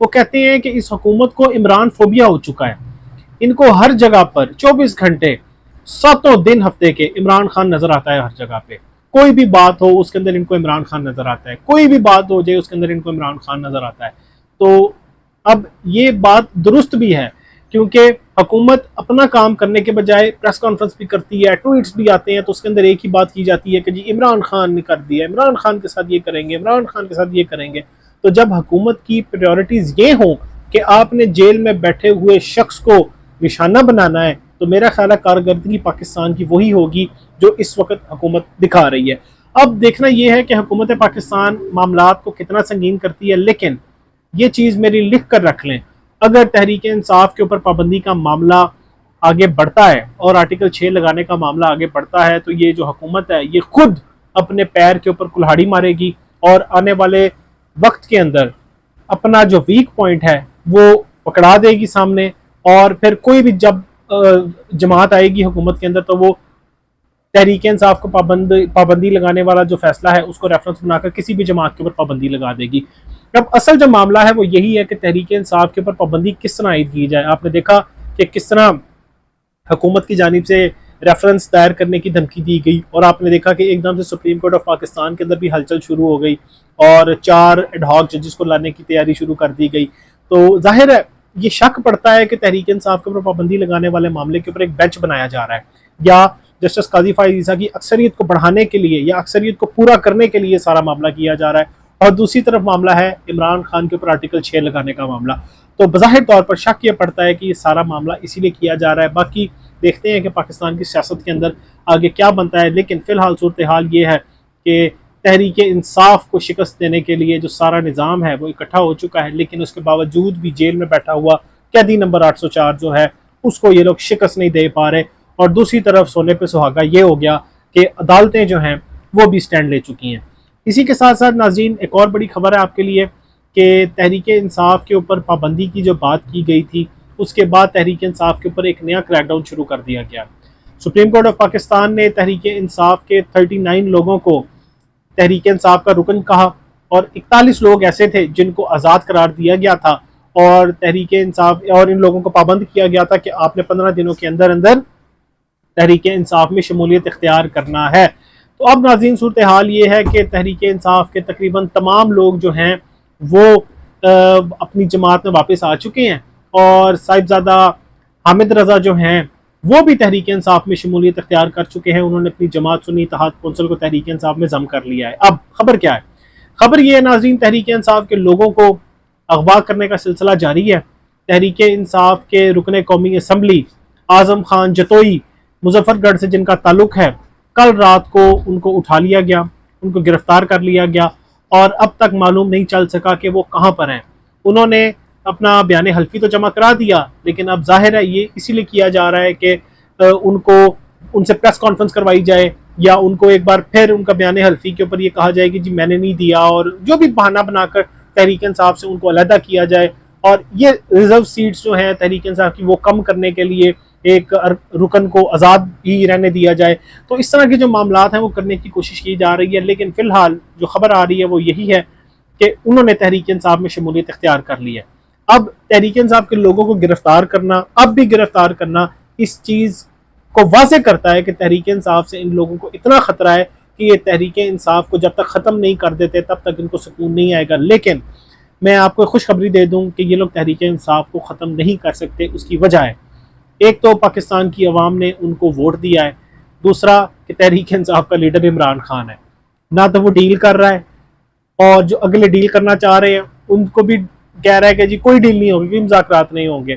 وہ کہتے ہیں کہ اس حکومت کو عمران فوبیا ہو چکا ہے، ان کو ہر جگہ پر 24 گھنٹے 7 دن ہفتے کے عمران خان نظر آتا ہے، ہر جگہ پہ کوئی بھی بات ہو اس کے اندر ان کو عمران خان نظر آتا ہے، کوئی بھی بات ہو جائے اس کے اندر ان کو عمران خان نظر آتا ہے۔ تو اب یہ بات درست بھی ہے، کیونکہ حکومت اپنا کام کرنے کے بجائے پریس کانفرنس بھی کرتی ہے، ٹویٹس بھی آتے ہیں، تو اس کے اندر ایک ہی بات کی جاتی ہے کہ جی عمران خان نے کر دیا، عمران خان کے ساتھ یہ کریں گے، عمران خان کے ساتھ یہ کریں گے۔ تو جب حکومت کی پریورٹیز یہ ہوں کہ آپ نے جیل میں بیٹھے ہوئے شخص کو نشانہ بنانا ہے، تو میرا خیال ہے کارکردگی پاکستان کی وہی ہوگی جو اس وقت حکومت دکھا رہی ہے۔ اب دیکھنا یہ ہے کہ حکومت پاکستان معاملات کو کتنا سنگین کرتی ہے، لیکن یہ چیز میری لکھ کر رکھ لیں، اگر تحریک انصاف کے اوپر پابندی کا معاملہ آگے بڑھتا ہے اور آرٹیکل 6 لگانے کا معاملہ آگے بڑھتا ہے، تو یہ جو حکومت ہے یہ خود اپنے پیر کے اوپر کلہاڑی مارے گی اور آنے والے وقت کے اندر اپنا جو ویک پوائنٹ ہے وہ پکڑا دے گی سامنے، اور پھر کوئی بھی جب جماعت آئے گی حکومت کے اندر تو وہ تحریک انصاف کو پابندی لگانے والا جو فیصلہ ہے اس کو ریفرنس بنا کر کسی بھی جماعت کے اوپر پابندی لگا دے گی۔ اب اصل جو معاملہ ہے وہ یہی ہے کہ تحریک انصاف کے اوپر پابندی کس طرح عائد کی جائے۔ آپ نے دیکھا کہ کس طرح حکومت کی جانب سے ریفرنس دائر کرنے کی دھمکی دی گئی، اور آپ نے دیکھا کہ ایک دم سے سپریم کورٹ آف پاکستان کے اندر بھی ہلچل شروع ہو گئی اور 4 ایڈ ہاک ججز کو لانے کی تیاری شروع کر دی گئی۔ تو ظاہر ہے یہ شک پڑتا ہے کہ تحریک انصاف کے اوپر پابندی لگانے والے معاملے کے اوپر ایک بینچ بنایا جا رہا ہے، یا جسٹس قاضی فائز عیسیٰ کی اکثریت کو بڑھانے کے لیے یا اکثریت کو پورا کرنے کے لیے سارا معاملہ کیا جا رہا ہے، اور دوسری طرف معاملہ ہے عمران خان کے اوپر آرٹیکل 6 لگانے کا معاملہ۔ تو بظاہر طور پر شک یہ پڑتا ہے کہ یہ سارا معاملہ اسی لیے کیا جا رہا ہے۔ باقی دیکھتے ہیں کہ پاکستان کی سیاست کے اندر آگے کیا بنتا ہے، لیکن فی الحال صورتحال یہ ہے کہ تحریک انصاف کو شکست دینے کے لیے جو سارا نظام ہے وہ اکٹھا ہو چکا ہے، لیکن اس کے باوجود بھی جیل میں بیٹھا ہوا قیدی نمبر 804 جو ہے اس کو یہ لوگ شکست نہیں دے پا رہے، اور دوسری طرف سونے پہ سہاگا یہ ہو گیا کہ عدالتیں جو ہیں وہ بھی سٹینڈ لے چکی ہیں۔ اسی کے ساتھ ساتھ ناظرین ایک اور بڑی خبر ہے آپ کے لیے کہ تحریک انصاف کے اوپر پابندی کی جو بات کی گئی تھی اس کے بعد تحریک انصاف کے اوپر ایک نیا کریک ڈاؤن شروع کر دیا گیا۔ سپریم کورٹ آف پاکستان نے تحریک انصاف کے 39 لوگوں کو تحریک انصاف کا رکن کہا، اور 41 لوگ ایسے تھے جن کو آزاد قرار دیا گیا تھا، اور تحریک انصاف اور ان لوگوں کو پابند کیا گیا تھا کہ آپ نے 15 دنوں کے اندر تحریک انصاف میں شمولیت اختیار کرنا ہے۔ تو اب ناظرین صورتحال یہ ہے کہ تحریک انصاف کے تقریباً تمام لوگ جو ہیں وہ اپنی جماعت میں واپس آ چکے ہیں، اور صاحبزادہ حامد رضا جو ہیں وہ بھی تحریک انصاف میں شمولیت اختیار کر چکے ہیں، انہوں نے اپنی جماعت سنی اتحاد کونسل کو تحریک انصاف میں ضم کر لیا ہے۔ اب خبر کیا ہے؟ خبر یہ ہے ناظرین تحریک انصاف کے لوگوں کو اغوا کرنے کا سلسلہ جاری ہے۔ تحریک انصاف کے رکن قومی اسمبلی اعظم خان جتوئی مظفر گڑھ سے جن کا تعلق ہے، کل رات کو ان کو اٹھا لیا گیا، ان کو گرفتار کر لیا گیا، اور اب تک معلوم نہیں چل سکا کہ وہ کہاں پر ہیں۔ انہوں نے اپنا بیان حلفی تو جمع کرا دیا، لیکن اب ظاہر ہے یہ اسی لیے کیا جا رہا ہے کہ ان سے پریس کانفرنس کروائی جائے، یا ان کو ایک بار پھر ان کا بیان حلفی کے اوپر یہ کہا جائے کہ جی میں نے نہیں دیا، اور جو بھی بہانہ بنا کر تحریک انصاف سے ان کو علیحدہ کیا جائے، اور یہ ریزرو سیٹس جو ہیں تحریک انصاف کی وہ کم کرنے کے لیے ایک رکن کو آزاد ہی رہنے دیا جائے۔ تو اس طرح کے جو معاملات ہیں وہ کرنے کی کوشش کی جا رہی ہے، لیکن فی الحال جو خبر آ رہی ہے وہ یہی ہے کہ انہوں نے تحریک انصاف میں شمولیت اختیار کر لی ہے۔ اب تحریک انصاف کے لوگوں کو گرفتار کرنا، اب بھی گرفتار کرنا، اس چیز کو واضح کرتا ہے کہ تحریک انصاف سے ان لوگوں کو اتنا خطرہ ہے کہ یہ تحریک انصاف کو جب تک ختم نہیں کر دیتے تب تک ان کو سکون نہیں آئے گا۔ لیکن میں آپ کو خوشخبری دے دوں کہ یہ لوگ تحریک انصاف کو ختم نہیں کر سکتے۔ اس کی وجہ ہے، ایک تو پاکستان کی عوام نے ان کو ووٹ دیا ہے، دوسرا کہ تحریک انصاف کا لیڈر عمران خان ہے، نہ تو وہ ڈیل کر رہا ہے، اور جو اگلے ڈیل کرنا چاہ رہے ہیں ان کو بھی کہہ رہا ہے کہ جی کوئی ڈیل نہیں ہوگی، کوئی مذاکرات نہیں ہوں گے۔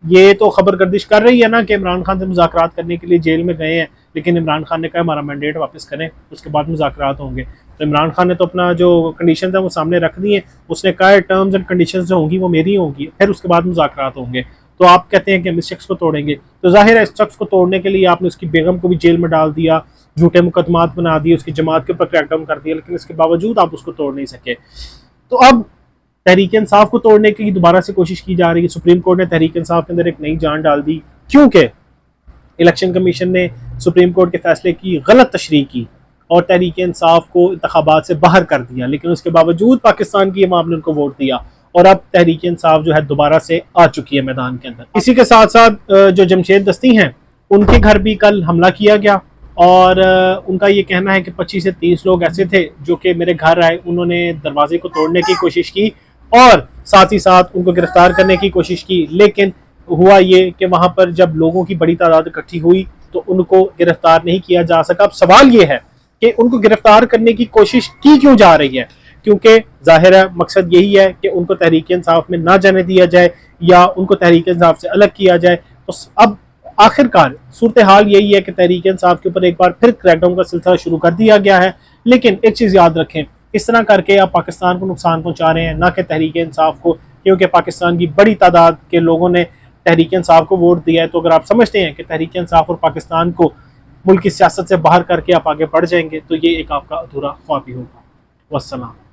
یہ تو خبر گردش کر رہی ہے نا کہ عمران خان سے مذاکرات کرنے کے لیے جیل میں گئے ہیں، لیکن عمران خان نے کہا ہمارا مینڈیٹ واپس کریں، اس کے بعد مذاکرات ہوں گے۔ تو عمران خان نے تو اپنا جو کنڈیشنز ہیں وہ سامنے رکھ دی ہیں، اس نے کہا ہے ٹرمز اینڈ کنڈیشنز جو ہوں گی وہ میری ہوں گی، پھر اس کے بعد مذاکرات ہوں گے۔ تو آپ کہتے ہیں کہ ہم اس شخص کو توڑیں گے، تو ظاہر ہے اس شخص کو توڑنے کے لیے آپ نے اس کی بیگم کو بھی جیل میں ڈال دیا، جھوٹے مقدمات بنا دیے، اس کی جماعت کے اوپر کریک ڈاؤن کر دیا، لیکن اس کے باوجود آپ اس کو توڑ نہیں سکے۔ تو اب تحریک انصاف کو توڑنے کی دوبارہ سے کوشش کی جا رہی ہے۔ سپریم کورٹ نے تحریک انصاف کے اندر ایک نئی جان ڈال دی، کیونکہ الیکشن کمیشن نے سپریم کورٹ کے فیصلے کی غلط تشریح کی اور تحریک انصاف کو انتخابات سے باہر کر دیا، لیکن اس کے باوجود پاکستان کی عوام نے ان کو ووٹ دیا، اور اب تحریک انصاف جو ہے دوبارہ سے آ چکی ہے میدان کے اندر۔ اسی کے ساتھ ساتھ جو جمشید دستی ہیں ان کے گھر بھی کل حملہ کیا گیا، اور ان کا یہ کہنا ہے کہ 25 سے 30 لوگ ایسے تھے جو کہ میرے گھر آئے، انہوں نے دروازے کو توڑنے کی کوشش کی اور ساتھ ہی ساتھ ان کو گرفتار کرنے کی کوشش کی، لیکن ہوا یہ کہ وہاں پر جب لوگوں کی بڑی تعداد اکٹھی ہوئی تو ان کو گرفتار نہیں کیا جا سکا۔ اب سوال یہ ہے کہ ان کو گرفتار کرنے کی کوشش کی کیوں جا رہی ہے؟ کیونکہ ظاہر ہے مقصد یہی ہے کہ ان کو تحریک انصاف میں نہ جانے دیا جائے یا ان کو تحریک انصاف سے الگ کیا جائے۔ تو اب آخرکار صورتحال یہی ہے کہ تحریک انصاف کے اوپر ایک بار پھر کریک ڈاؤن کا سلسلہ شروع کر دیا گیا ہے، لیکن ایک چیز یاد رکھیں، اس طرح کر کے آپ پاکستان کو نقصان پہنچا رہے ہیں، نہ کہ تحریک انصاف کو، کیونکہ پاکستان کی بڑی تعداد کے لوگوں نے تحریک انصاف کو ووٹ دیا ہے۔ تو اگر آپ سمجھتے ہیں کہ تحریک انصاف اور پاکستان کو ملک کی سیاست سے باہر کر کے آپ آگے بڑھ جائیں گے تو یہ ایک آپ کا ادھورا خواب ہی ہوگا۔ والسلام۔